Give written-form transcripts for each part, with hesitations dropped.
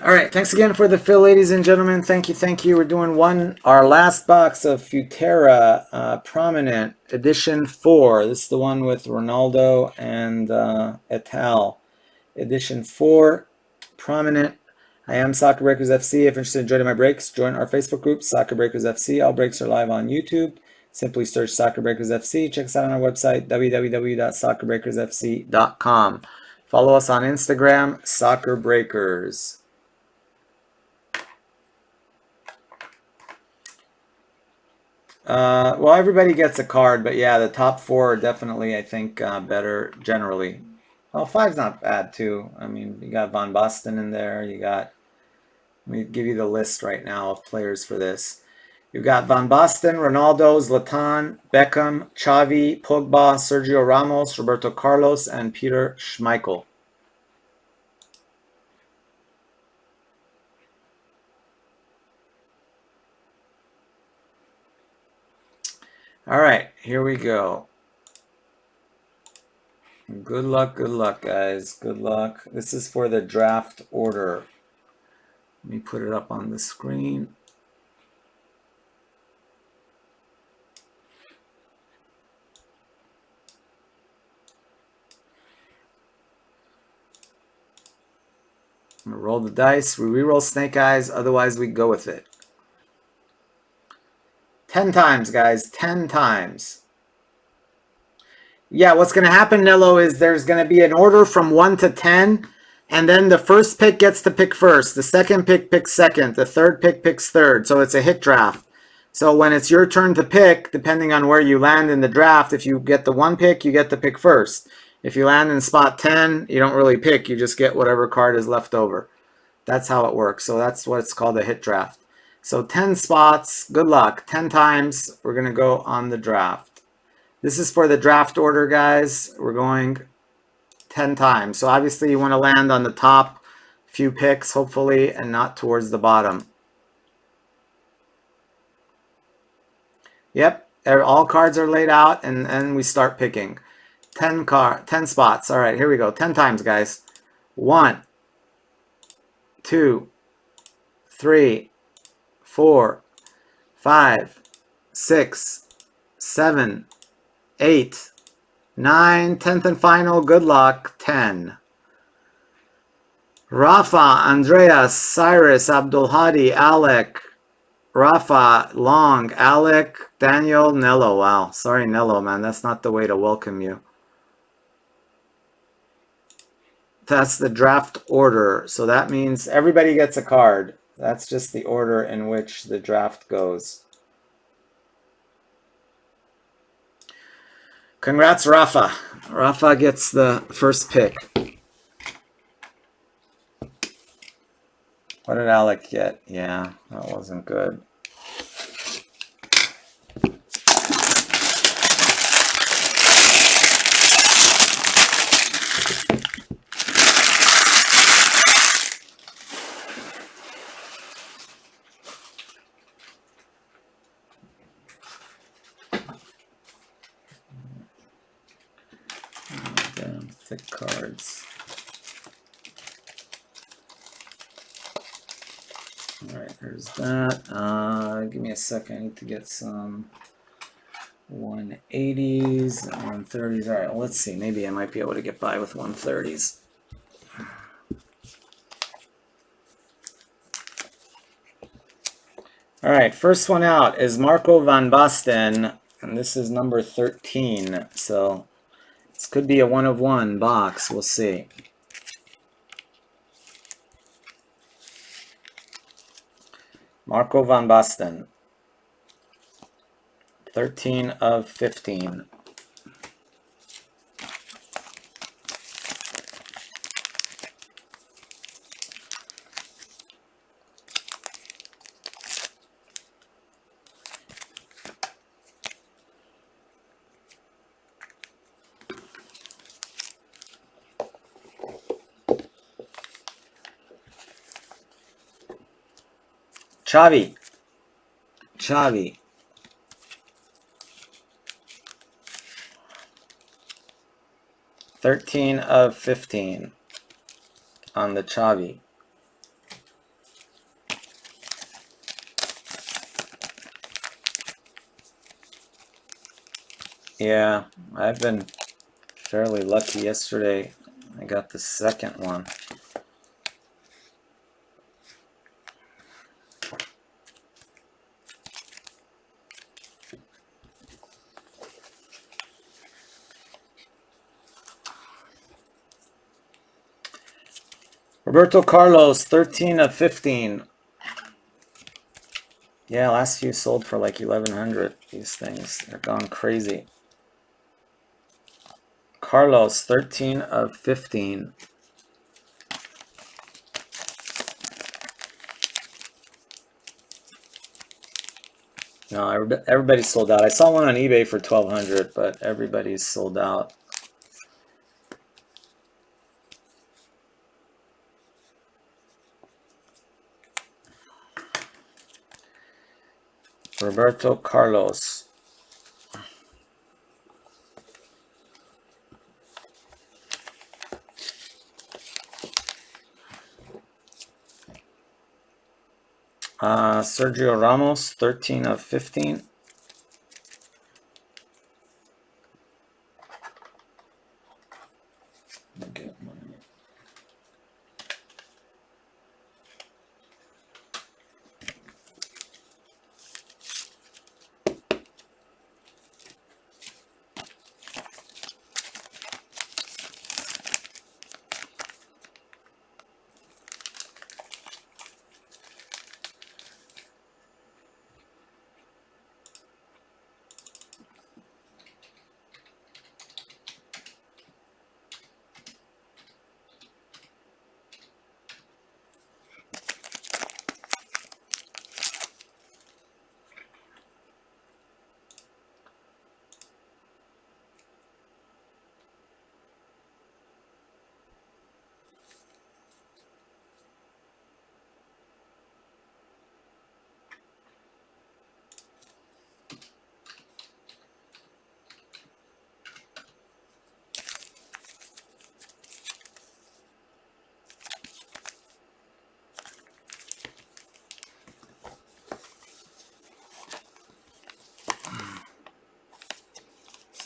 All right, thanks again for the fill, ladies and gentlemen. Thank you, thank you. We're doing our last box of Futera Prominent Edition 4. This is the one with Ronaldo and et al. Edition 4, Prominent. I am Soccer Breakers FC. If you're interested in joining my breaks, join our Facebook group, Soccer Breakers FC. All breaks are live on YouTube. Simply search Soccer Breakers FC. Check us out on our website, www.soccerbreakersfc.com. Follow us on Instagram, Soccer Breakers. Well, everybody gets a card, but yeah, the top four are definitely, I think, better generally. Well, five's not bad too. I mean, you got Von Basten in there. You got, let me give you the list right now of players for this. You've got Van Basten, Ronaldo, Zlatan, Beckham, Xavi, Pogba, Sergio Ramos, Roberto Carlos, and Peter Schmeichel. All right, here we go. Good luck, guys. Good luck. This is for the draft order. Let me put it up on the screen. I'm gonna roll the dice. We re-roll snake eyes, otherwise we go with it. 10 times, guys. 10 times. Yeah, what's going to happen, Nello, is there's going to be an order from 1 to 10, and then the first pick gets to pick first. The second pick picks second. The third pick picks third. So it's a hit draft. So when it's your turn to pick, depending on where you land in the draft, if you get the one pick, you get to pick first. If you land in spot 10, you don't really pick. You just get whatever card is left over. That's how it works. So that's what it's called, a hit draft. So 10 spots. Good luck. 10 times. We're going to go on the draft. This is for the draft order, guys. We're going 10 times. So obviously you want to land on the top few picks, hopefully, and not towards the bottom. Yep, all cards are laid out, and we start picking. 10 spots. All right, here we go. 10 times, guys. 1, 2, 3, 4, 5, 6, 7, 8, 9, 10th and final. Good luck. 10. Rafa, Andreas, Cyrus, Abdulhadi, Alec, Rafa, Long, Alec, Daniel, Nello. Wow. Sorry, Nello, man. That's not the way to welcome you. That's the draft order. So that means everybody gets a card. That's just the order in which the draft goes. Congrats, Rafa. Rafa gets the first pick. What did Alec get? Yeah, that wasn't good. Damn thick cards. All right, there's that. Give me a second. I need to get some 180s, 130s. All right, well, let's see. Maybe I might be able to get by with 130s. All right, first one out is Marco van Basten, and this is number 13. So this could be a 1 of 1 box. We'll see. Marco van Basten, 13 of 15. Xavi. 13 of 15 on the Xavi. Yeah, I've been fairly lucky. Yesterday I got the second one. Roberto Carlos, 13 of 15. Yeah, last few sold for like 1,100. These things, they're gone crazy. Carlos, 13 of 15. No, everybody's sold out. I saw one on eBay for 1,200, but everybody's sold out. Roberto Carlos. Sergio Ramos, 13 of 15.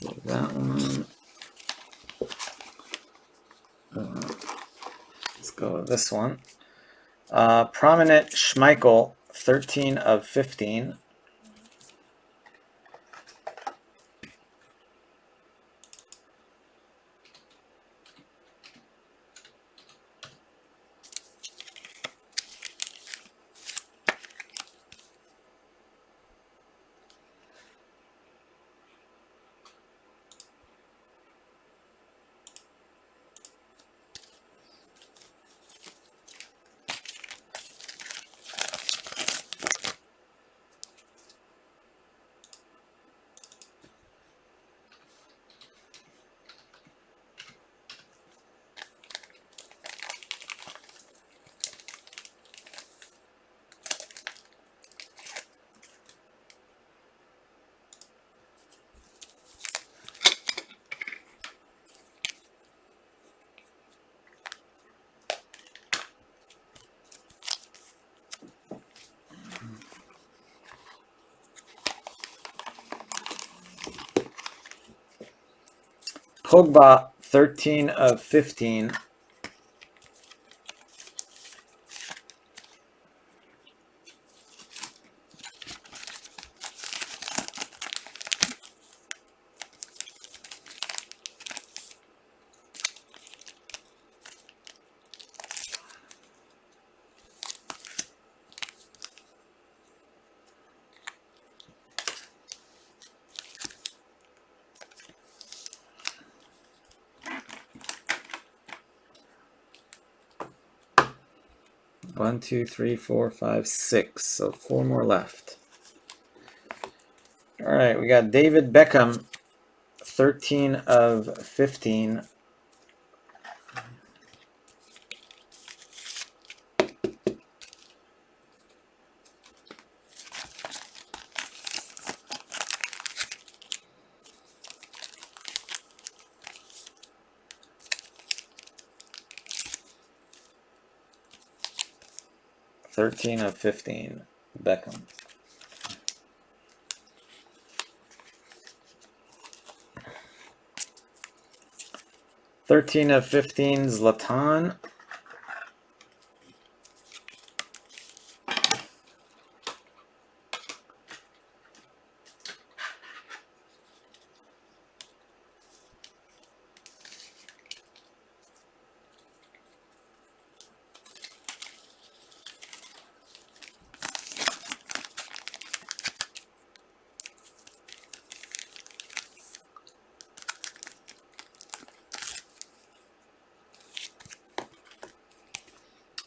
So that one. Let's go with this one. Prominent Schmeichel, 13 of 15. Pogba, 13 of 15. One, two, three, four, five, six. So 4 more left. All right, we got David Beckham, 13 of 15. Thirteen of 15, Beckham. 13 of 15, Zlatan.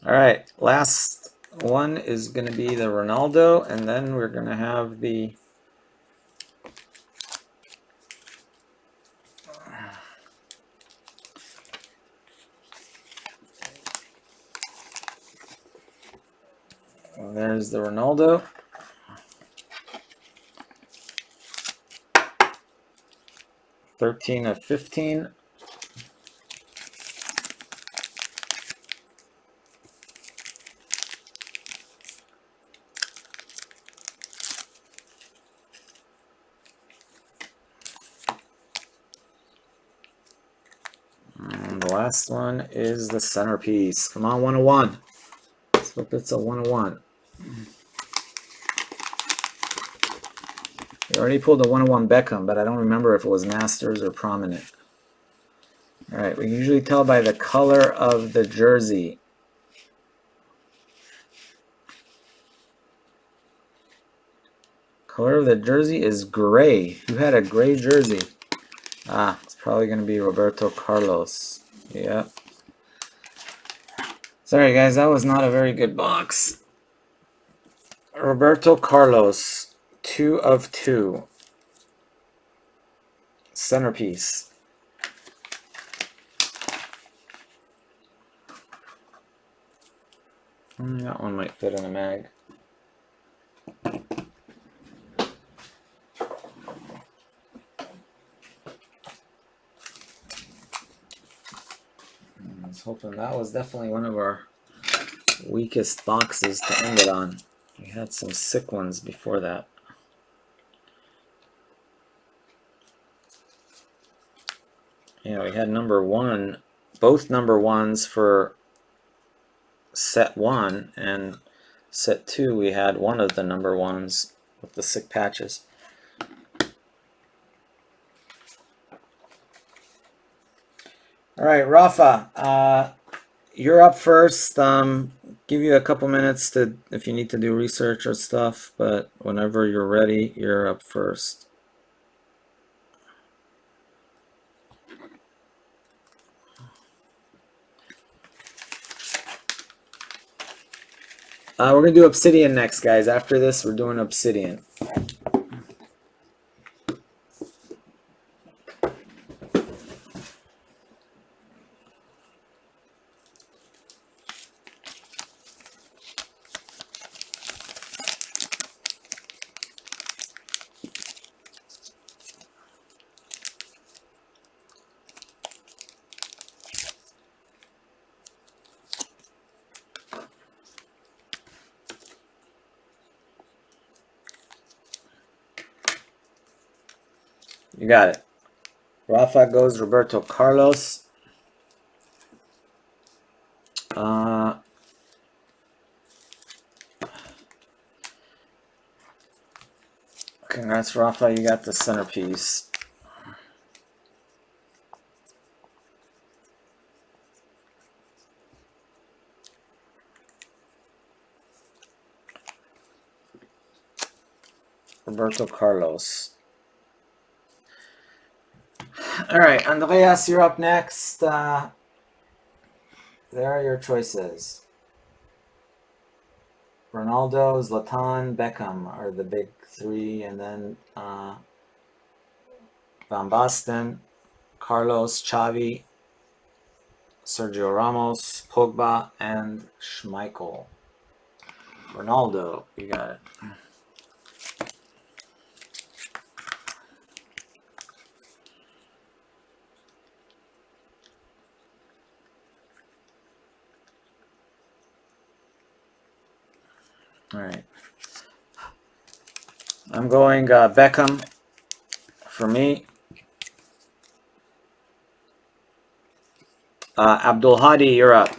All right, last one is going to be the Ronaldo, and then we're going to have the there's the Ronaldo. $13 of 15. And the last one is the centerpiece. Come on, 101. Let's hope it's a 101. We already pulled a 101 Beckham, but I don't remember if it was Masters or Prominent. All right, we usually tell by the color of the jersey. Color of the jersey is gray. Who had a gray jersey? Ah, it's probably going to be Roberto Carlos. Yep. Sorry, guys, that was not a very good box. Roberto Carlos, 2 of 2. Centerpiece. That one might fit in a mag. I was hoping that was definitely one of our weakest boxes to end it on. We had some sick ones before that. Yeah, we had number 1, both number 1s for set 1, and set 2 we had one of the number 1s with the sick patches. All right, Rafa, you're up first. Give you a couple minutes to if you need to do research or stuff, but whenever you're ready, you're up first. We're going to do Obsidian next, guys. After this, we're doing Obsidian. You got it. Rafa goes Roberto Carlos. Congrats, Rafa. You got the centerpiece. Roberto Carlos. All right, Andreas, you're up next. There are your choices. Ronaldo, Zlatan, Beckham are the big 3, and then Van Basten, Carlos, Xavi, Sergio Ramos, Pogba, and Schmeichel. Ronaldo, you got it. All right. I'm going Beckham for me. Abdul Hadi, you're up.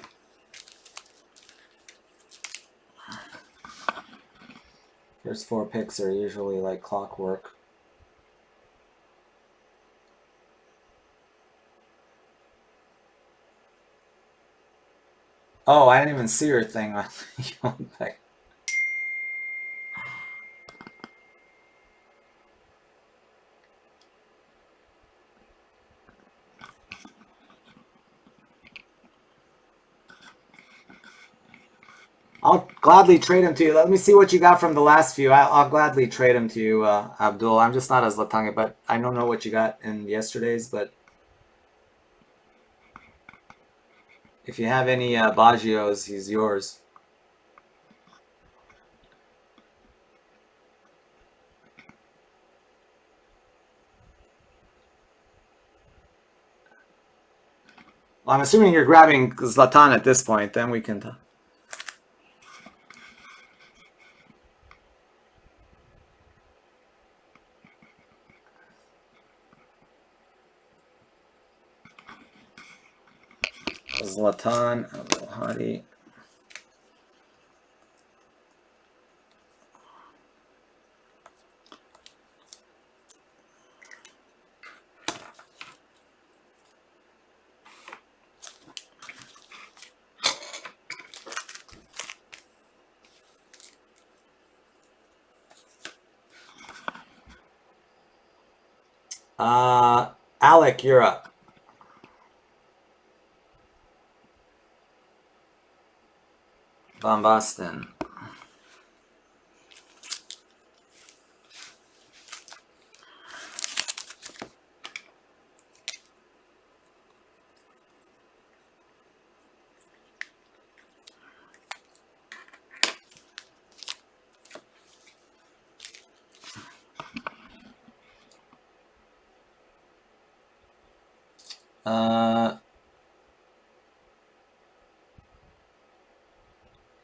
First 4 picks are usually like clockwork. Oh, I didn't even see your thing on your pick. I'll gladly trade him to you. Let me see what you got from the last few. I'll gladly trade him to you, Abdul. I'm just not as Latanga, but I don't know what you got in yesterday's. But if you have any Baggios, he's yours. Well, I'm assuming you're grabbing Zlatan at this point. Then we can. Zlatan, Abdul Hadi. Alec, you're up. Van Basten.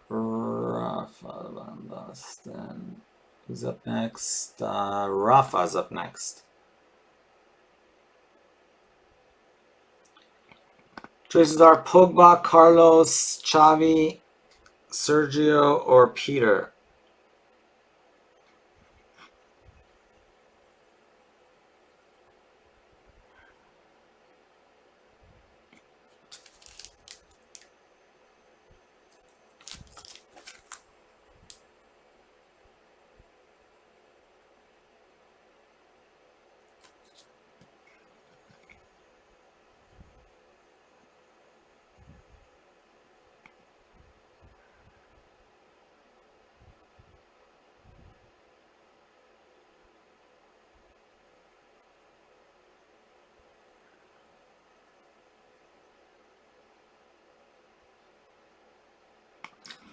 Rafa Van Basten. Who's up next? Rafa's up next. Choices are Pogba, Carlos, Xavi, Sergio, or Peter.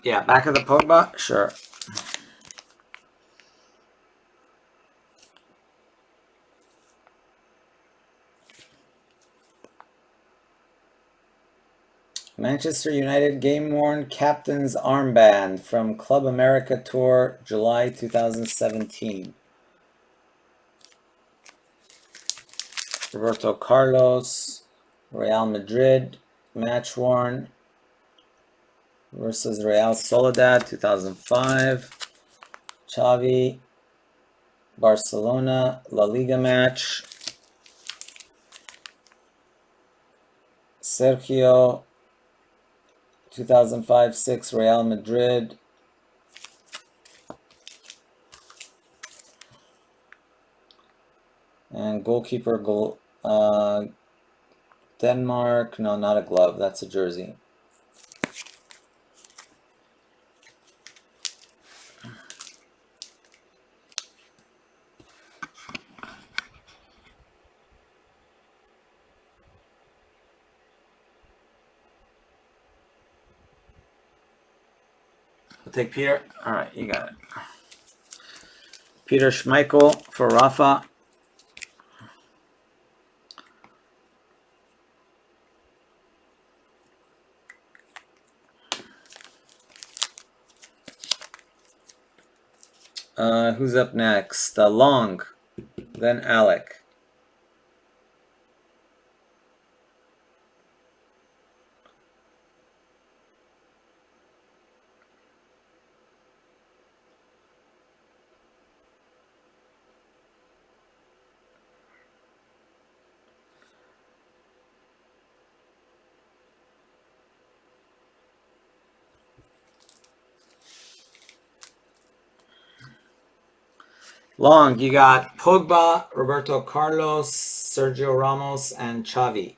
Yeah, back of the Pogba? Sure. Manchester United game-worn captain's armband from Club America Tour, July 2017. Roberto Carlos, Real Madrid, match-worn versus Real Soledad, 2005. Xavi, Barcelona, La Liga match. Sergio, 2005-06 Real Madrid. And goalkeeper, Denmark. No, not a glove. That's a jersey. We'll take Peter. All right, you got it. Peter Schmeichel for Rafa. Who's up next? Long, then Alec. Long, you got Pogba, Roberto Carlos, Sergio Ramos, and Xavi.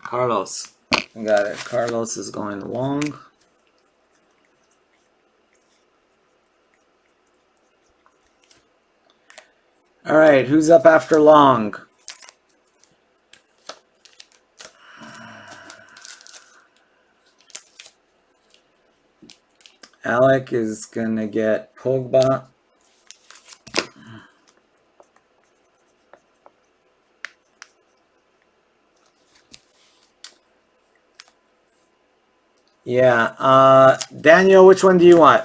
Carlos. Got it. Carlos is going long. All right, who's up after long? Alec is going to get Pogba. Yeah. Daniel, which one do you want?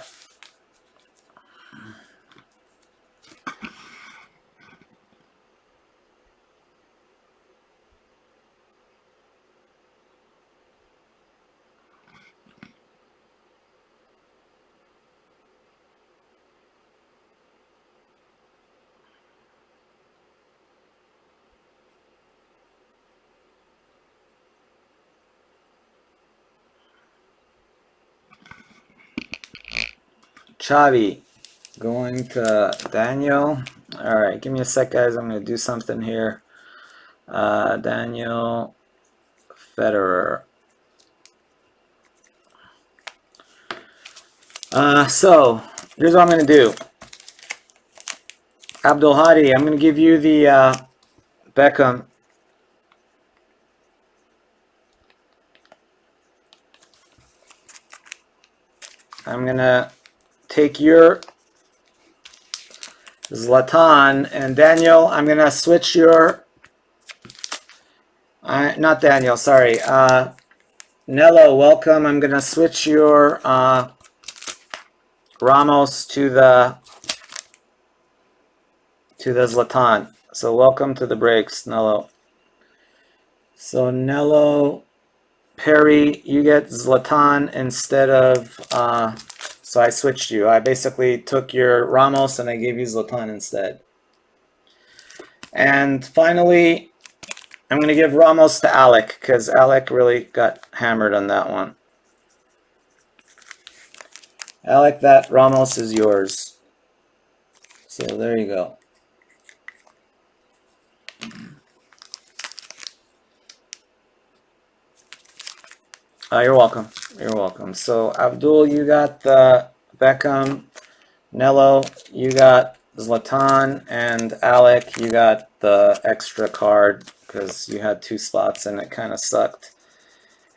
Xavi. Going to Daniel. All right, give me a sec, guys. I'm going to do something here. Daniel Federer. So, here's what I'm going to do. Abdul Hadi, I'm going to give you the Beckham. I'm going to take your Zlatan, and Daniel, I'm going to switch your... not Daniel, sorry. Nello, welcome. I'm going to switch your Ramos to the Zlatan. So welcome to the breaks, Nello. So Nello, Perry, you get Zlatan instead of... so I switched you. I basically took your Ramos and I gave you Zlatan instead. And finally, I'm going to give Ramos to Alec because Alec really got hammered on that one. Alec, that Ramos is yours. So there you go. You're welcome. You're welcome. So Abdul, you got the Beckham. Nello, you got Zlatan, and Alec, you got the extra card because you had 2 spots and it kind of sucked.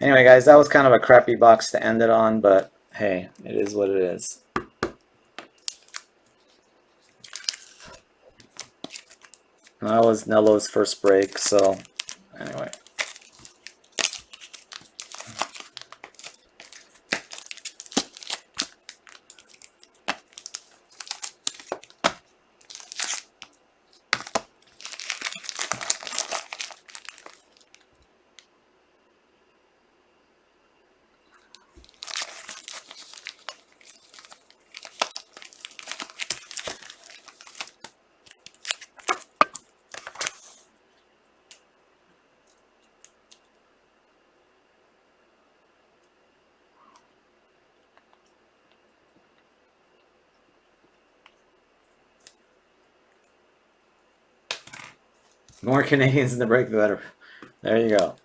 Anyway, guys, that was kind of a crappy box to end it on, but hey, it is what it is. That was Nello's first break, so anyway. More Canadians in the break, the better. There you go.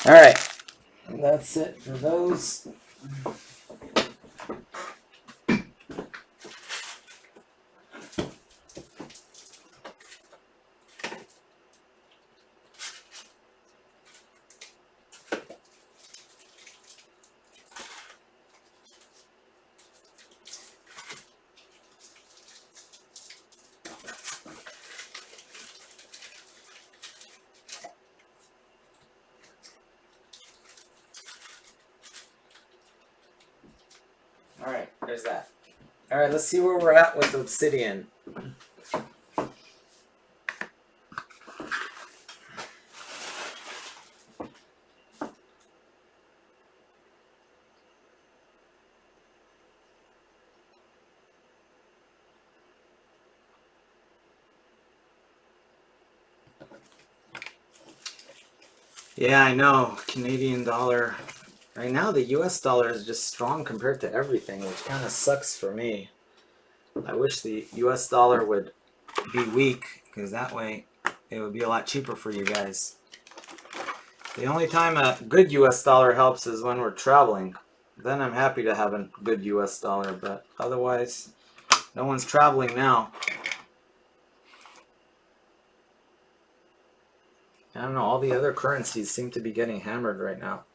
All right. That's it for those. All right, there's that. All right, let's see where we're at with Obsidian. Yeah, I know. Canadian dollar. Right now, the US dollar is just strong compared to everything, which kind of sucks for me. I wish the US dollar would be weak, because that way it would be a lot cheaper for you guys. The only time a good US dollar helps is when we're traveling. Then I'm happy to have a good US dollar, but otherwise, no one's traveling now. I don't know, all the other currencies seem to be getting hammered right now.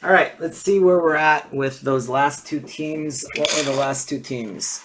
All right, let's see where we're at with those last two teams. What were the last two teams?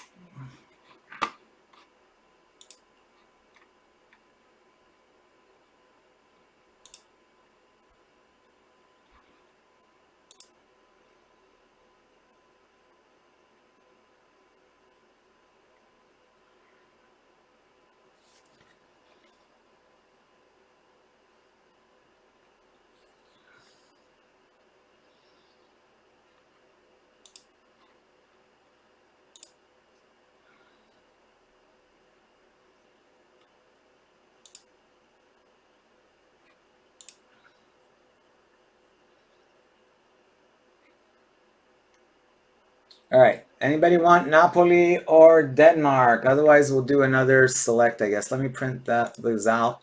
All right. Anybody want Napoli or Denmark? Otherwise, we'll do another select, I guess. Let me print those out.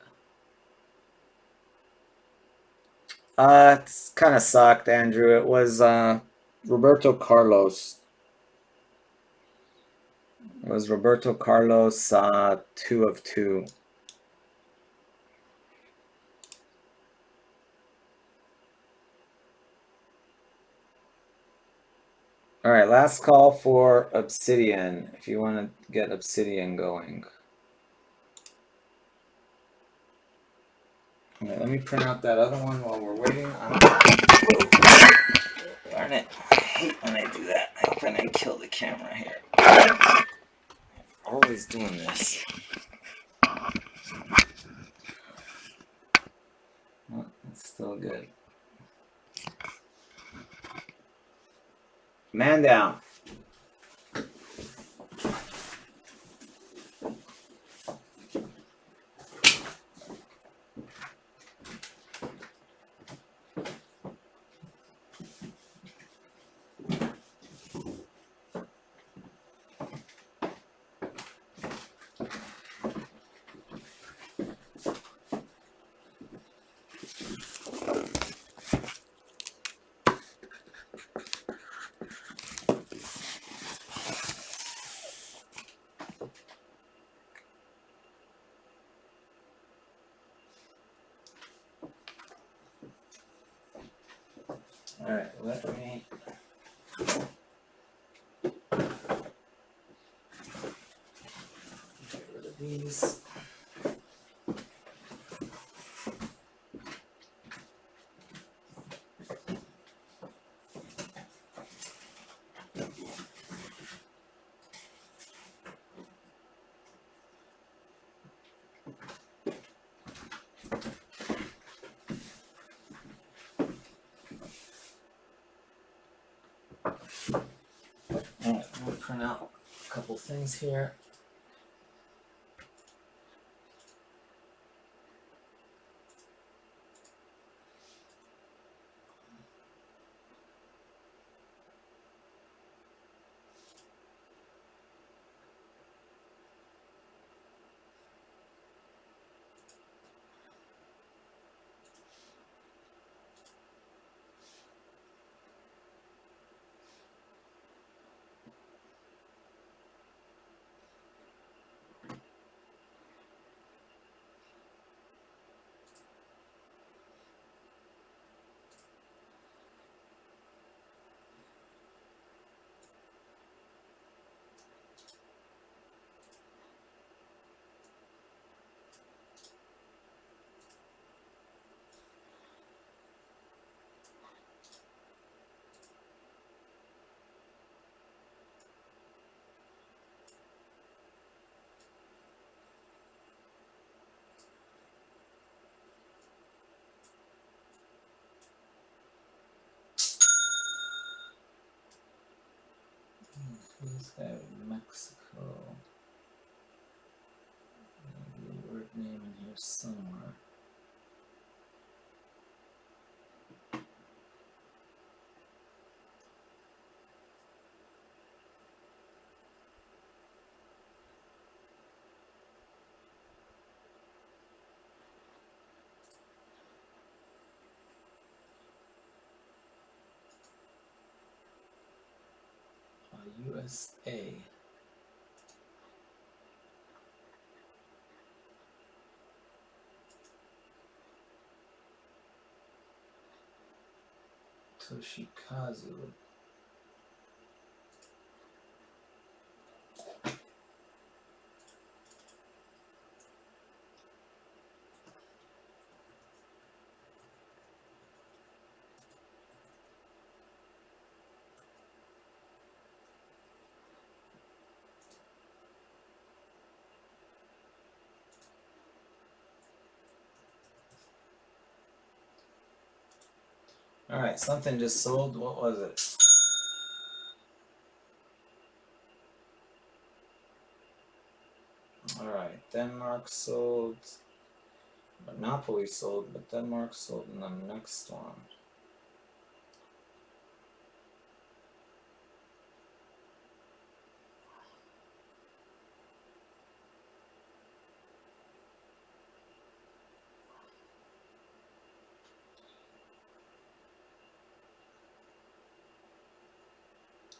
It's kind of sucked, Andrew. It was Roberto Carlos. It was Roberto Carlos, 2 of 2. All right, last call for Obsidian, if you want to get Obsidian going. All right, let me print out that other one while we're waiting. Darn it. I hate when I do that. I hope I didn't kill the camera here. I'm always doing this. Oh, it's still good. Man down. All right, let me get rid of these. All right, I'm gonna print out a couple things here. This guy in Mexico. Maybe a word name in here somewhere. USA. Toshikazu. All right, something just sold. What was it? All right, Denmark sold. Napoli sold, but Denmark sold in the next one.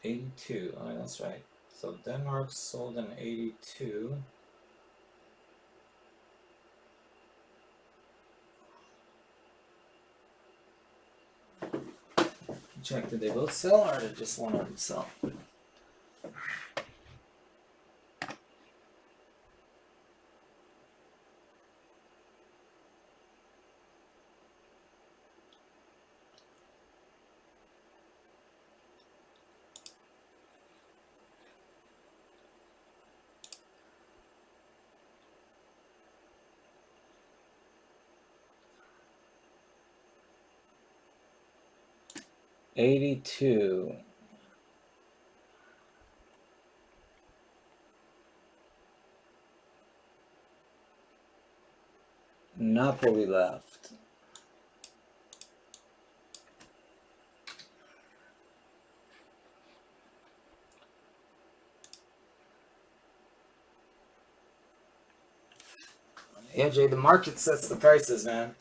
'82. Oh, that's right. So Denmark sold in '82. Check, did they both sell or did just one of them sell? '82. Napoli left. Yeah, Jay, the market sets the prices, man.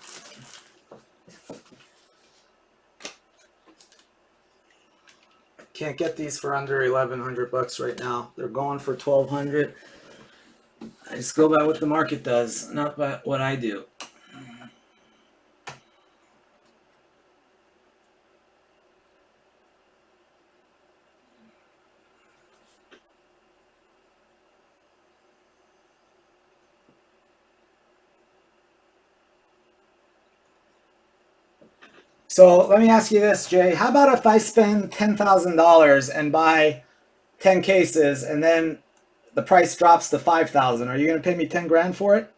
Can't get these for under $1,100 right now. They're going for $1,200. I just go by what the market does, not by what I do. So let me ask you this, Jay. How about if I spend $10,000 and buy 10 cases and then the price drops to 5,000? Are you going to pay me 10 grand for it?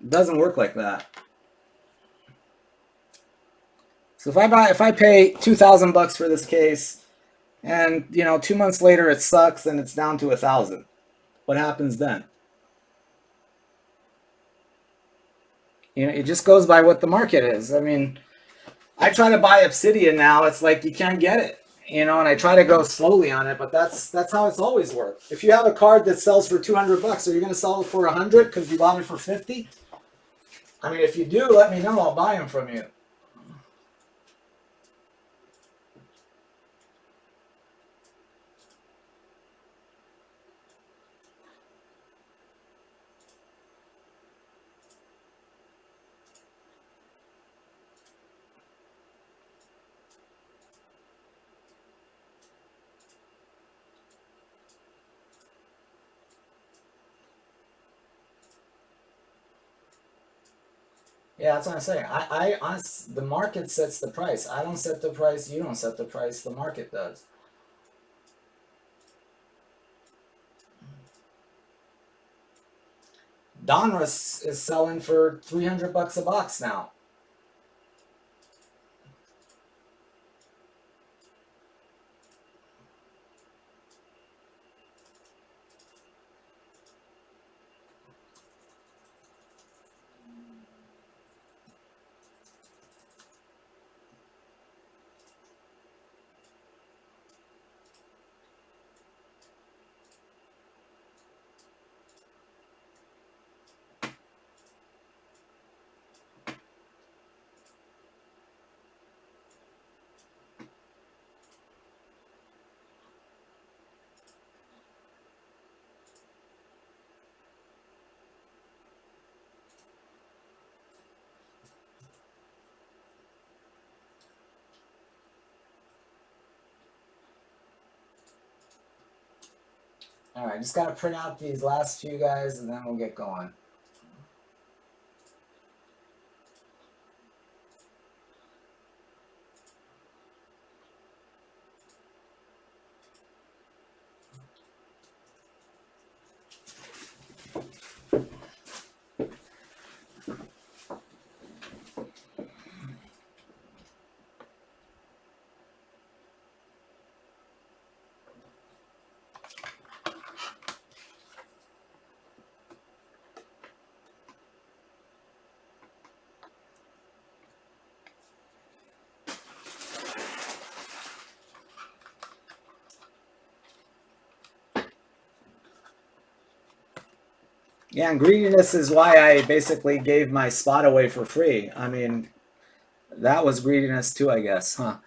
It doesn't work like that. So if I pay $2,000 for this case and 2 months later it sucks and it's down to 1,000, what happens then? It just goes by what the market is. I mean, I try to buy Obsidian now. It's like you can't get it, and I try to go slowly on it. But that's how it's always worked. If you have a card that sells for $200, are you going to sell it for 100 because you bought it for 50? I mean, if you do, let me know. I'll buy them from you. Yeah, that's what I'm saying. The market sets the price. I don't set the price. You don't set the price. The market does. Donruss is selling for $300 a box now. All right, just got to print out these last few guys and then we'll get going. Yeah, and greediness is why I basically gave my spot away for free. I mean, that was greediness too, I guess, huh?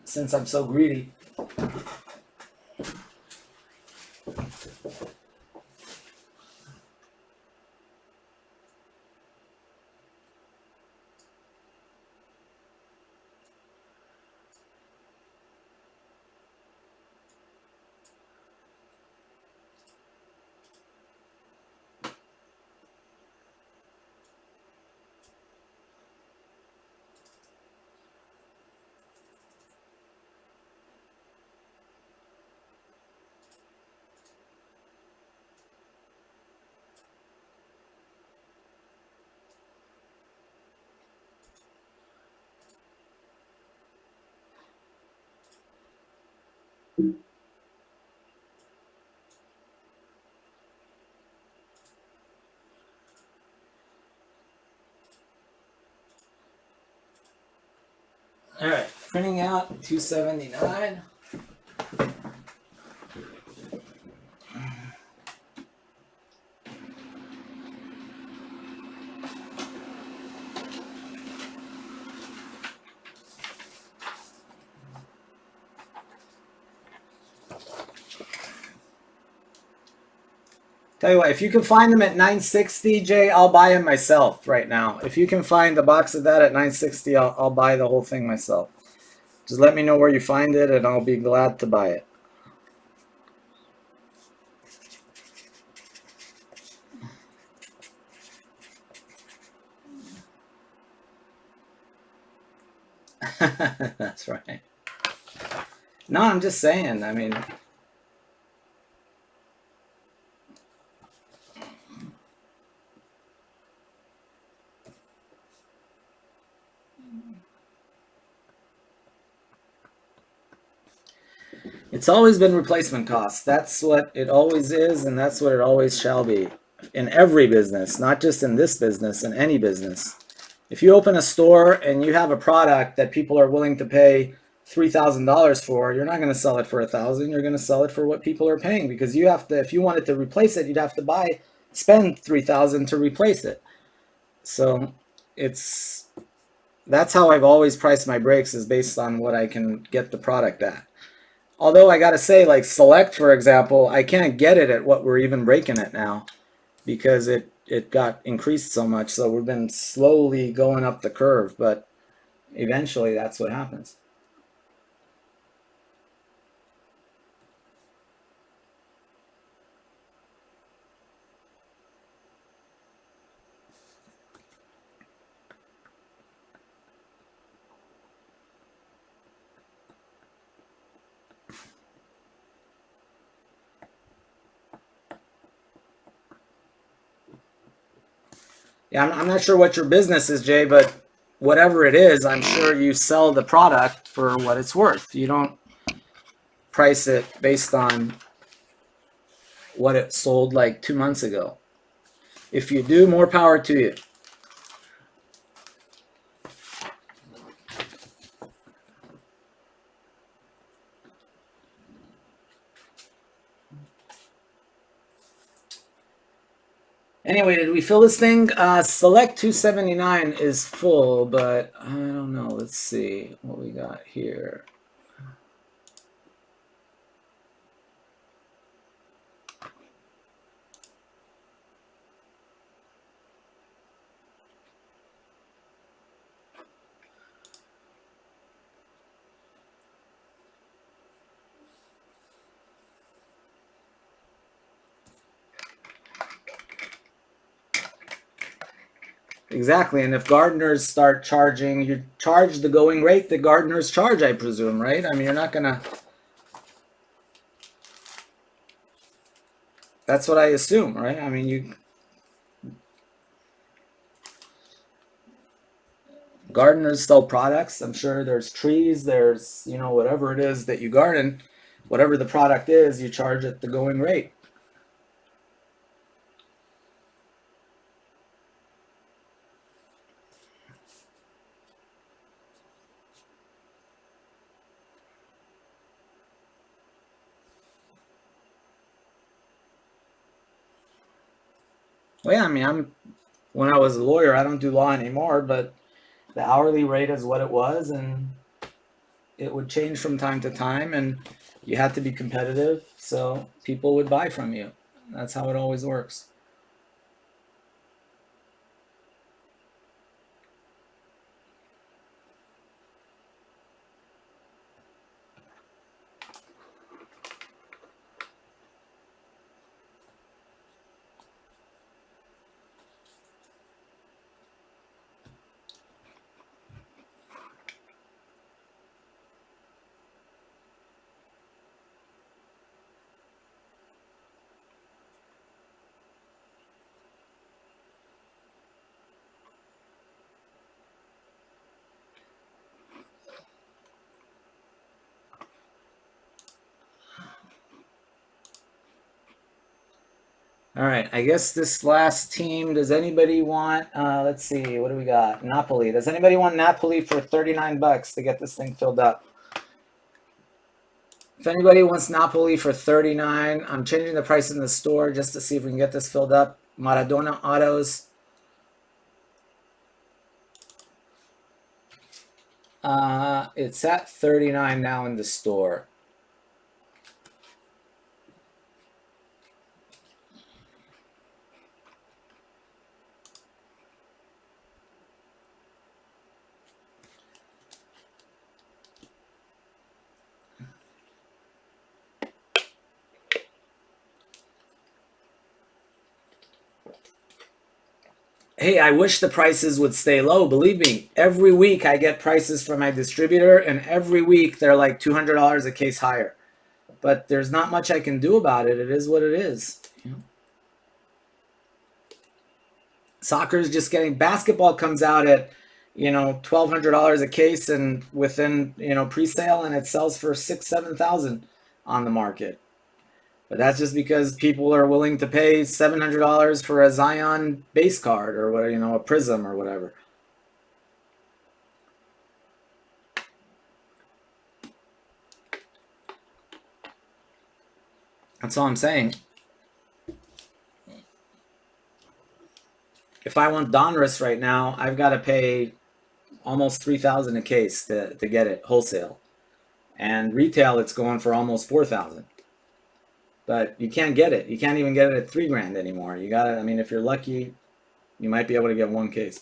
Since I'm so greedy. All right, printing out 279. Tell you what, if you can find them at 960, Jay, I'll buy them myself right now. If you can find the box of that at 960, I'll buy the whole thing myself. Just let me know where you find it, and I'll be glad to buy it. That's right. No, I'm just saying. I mean, it's always been replacement costs. That's what it always is, and that's what it always shall be in every business, not just in this business, in any business. If you open a store and you have a product that people are willing to pay $3,000 for, you're not going to sell it for $1,000. You're going to sell it for what people are paying, because you have to. If you wanted to replace it, you'd have to spend $3,000 to replace it. So that's how I've always priced my brakes, is based on what I can get the product at. Although I gotta say, like Select, for example, I can't get it at what we're even breaking it now, because it got increased so much. So we've been slowly going up the curve, but eventually that's what happens. Yeah, I'm not sure what your business is, Jay, but whatever it is, I'm sure you sell the product for what it's worth. You don't price it based on what it sold like 2 months ago. If you do, more power to you. Anyway, did we fill this thing? Select 279 is full, but I don't know. Let's see what we got here. Exactly. And if gardeners start charging, you charge the going rate that gardeners charge, I presume, right? I mean, you're not gonna. That's what I assume, right? I mean, you gardeners sell products. I'm sure there's trees, there's, whatever it is that you garden, whatever the product is, you charge at the going rate. Well, yeah, I mean, when I was a lawyer, I don't do law anymore, but the hourly rate is what it was, and it would change from time to time, and you had to be competitive, so people would buy from you. That's how it always works. All right, I guess this last team, does anybody want, let's see, what do we got? Napoli. Does anybody want Napoli for 39 bucks to get this thing filled up? If anybody wants Napoli for 39, I'm changing the price in the store just to see if we can get this filled up. Maradona autos. It's at 39 now in the store. Hey, I wish the prices would stay low. Believe me, every week I get prices from my distributor, and every week they're like $200 a case higher. But there's not much I can do about it. It is what it is. Soccer's just getting, basketball comes out at $1,200 a case, and within pre-sale, and it sells for 6,000-7,000 on the market. But that's just because people are willing to pay $700 for a Zion base card, or what, a Prism or whatever. That's all I'm saying. If I want Donruss right now, I've got to pay almost 3,000 a case to get it wholesale, and retail it's going for almost 4,000. But you can't get it. You can't even get it at $3,000 anymore. You got to. I mean, if you're lucky, you might be able to get one case.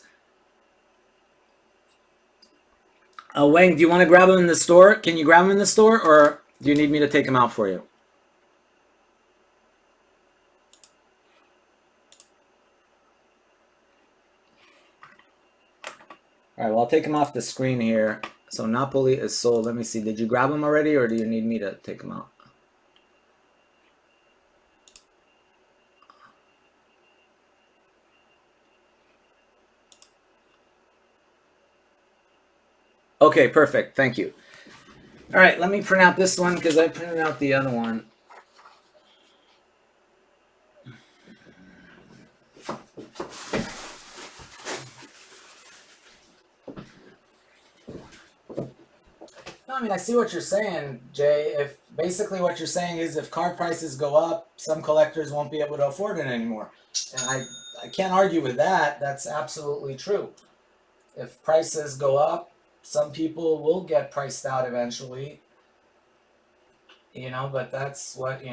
Wang, do you want to grab them in the store? Can you grab them in the store, or do you need me to take them out for you? All right, well, I'll take them off the screen here. So Napoli is sold. Let me see. Did you grab them already, or do you need me to take them out? Okay, perfect. Thank you. All right, let me print out this one because I printed out the other one. No, I mean, I see what you're saying, Jay. If basically what you're saying is if car prices go up, some collectors won't be able to afford it anymore. And I can't argue with that. That's absolutely true. If prices go up, some people will get priced out eventually, but that's what.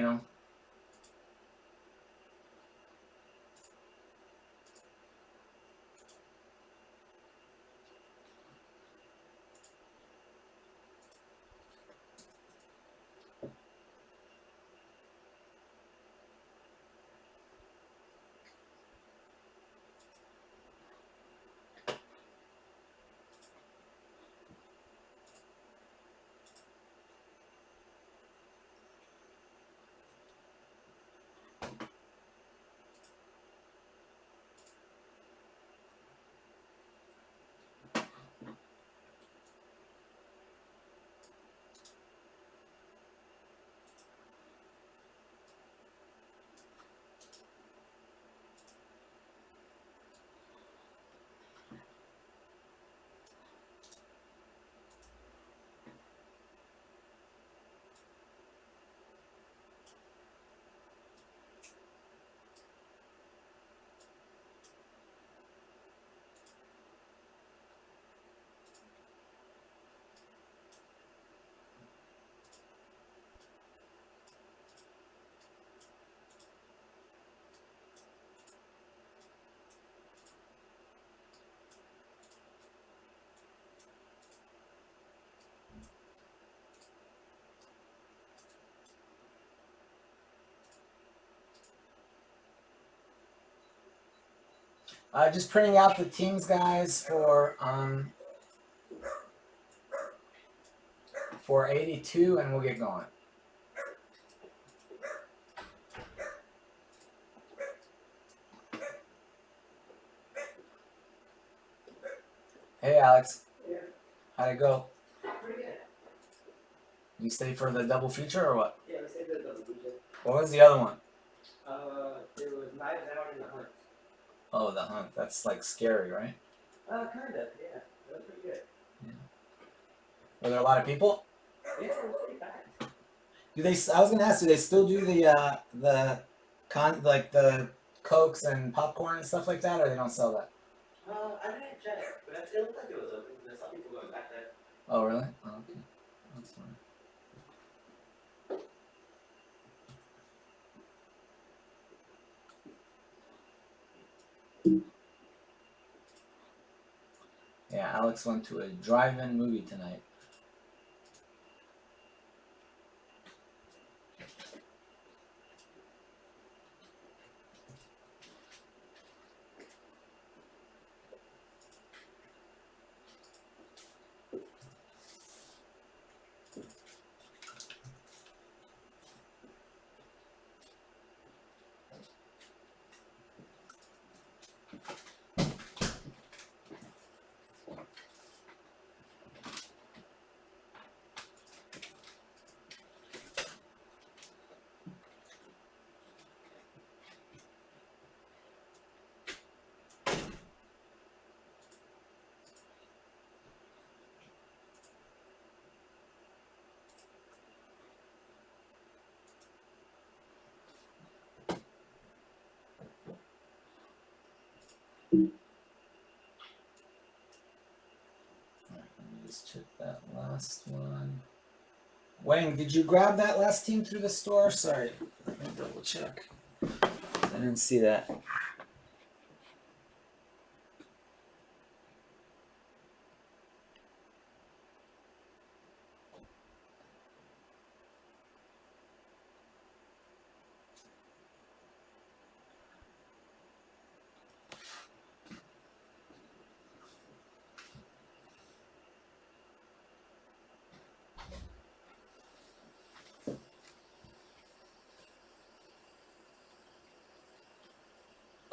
Just printing out the teams, guys, for 82, and we'll get going. Hey, Alex. Yeah. How'd it go? Pretty good. You stay for the double feature or what? Yeah, we stayed for the double feature. What was the other one? It was Knives Out and The Hunt. Oh, the Hunt. That's like scary, right? Kind of, yeah. That was pretty good. Yeah. Were there a lot of people? Yeah, it was pretty fast. Do they? I was gonna ask. Do they still do the cokes and popcorn and stuff like that, or they don't sell that? I didn't check, but it looked like it was open. There's some people going back there. Oh, really? Oh, okay. That's fine. Yeah, Alex went to a drive-in movie tonight. Just check that last one. Wang, did you grab that last team through the store? Sorry, let me double check. I didn't see that.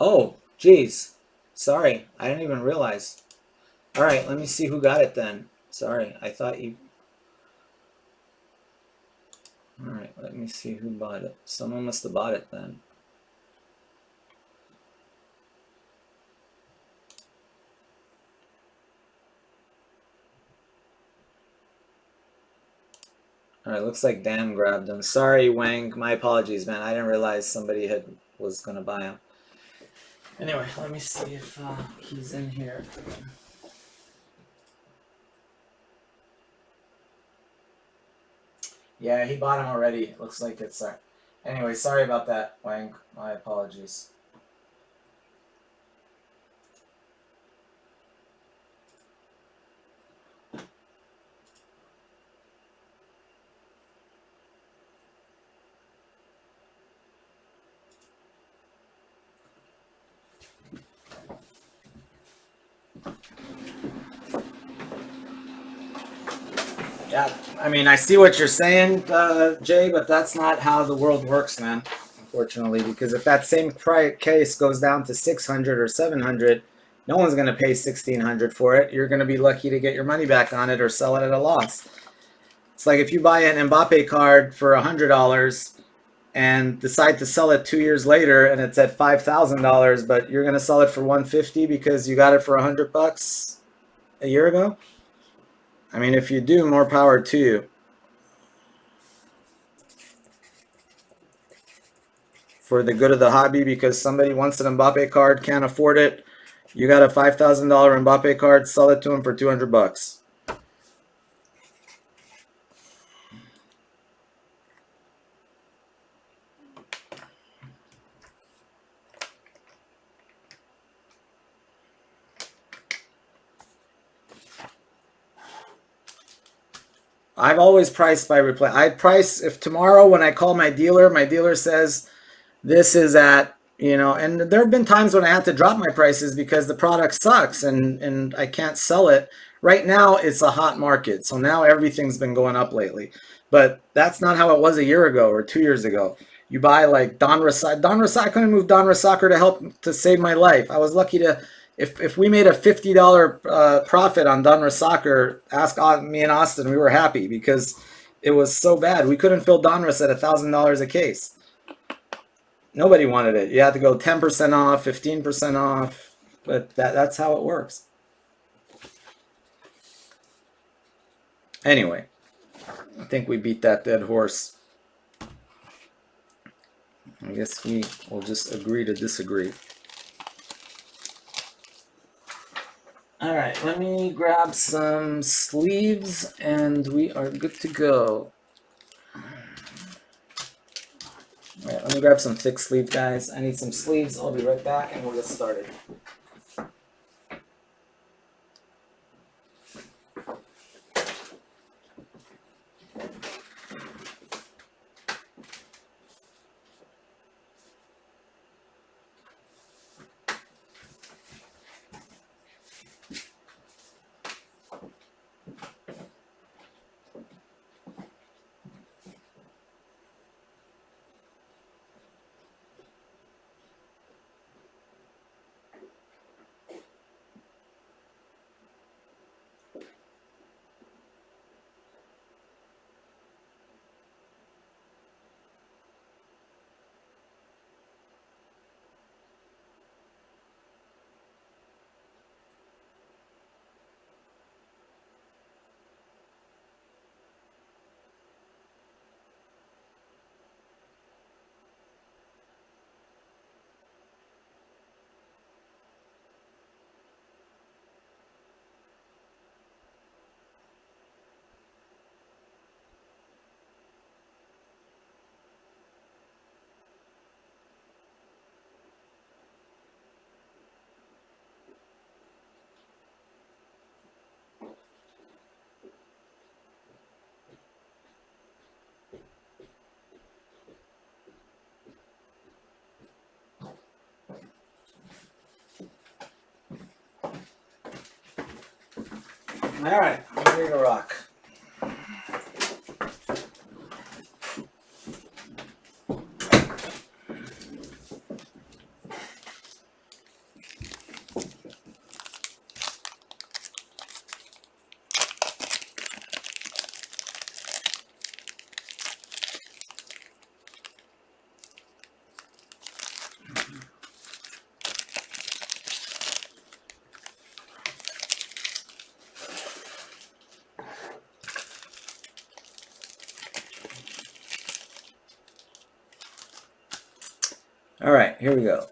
Oh, geez. Sorry, I didn't even realize. All right, let me see who got it then. Sorry, I thought you. All right, let me see who bought it. Someone must have bought it then. All right, looks like Dan grabbed them. Sorry, Wang. My apologies, man. I didn't realize somebody was gonna buy them. Anyway, let me see if he's in here. Yeah, he bought them already. Looks like it's anyway, sorry about that, Wang. My apologies. Yeah, I mean, I see what you're saying, Jay, but that's not how the world works, man. Unfortunately, because if that same case goes down to 600 or 700, no one's going to pay 1,600 for it. You're going to be lucky to get your money back on it or sell it at a loss. It's like if you buy an Mbappe card for $100 and decide to sell it 2 years later and it's at $5,000, but you're going to sell it for 150 because you got it for $100 a year ago. I mean, if you do, more power to you. For the good of the hobby, because somebody wants an Mbappe card, can't afford it. You got a $5,000 Mbappe card, sell it to him for $200. I've always priced by replay. I price if tomorrow when I call my dealer says this is at You know, and there have been times when I had to drop my prices because the product sucks and I can't sell it. Right now, it's a hot market, so now everything's been going up lately. But that's not how it was a year ago or 2 years ago. You buy like Don Rasa. I couldn't move Don Rasaker to help to save my life. I was lucky to, if we made a $50 profit on Don Rasaker, ask me and Austin, we were happy because it was so bad. We couldn't fill Donruss at $1,000 a case. Nobody wanted it. You had to go 10% off, 15% off, but that's how it works. Anyway, I think we beat that dead horse. I guess we will just agree to disagree. All right, let me grab some sleeves and we are good to go. All right, let me grab some thick sleeve, guys. I need some sleeves. I'll be right back and we'll get started. All right, I'm ready to rock. All right, here we go.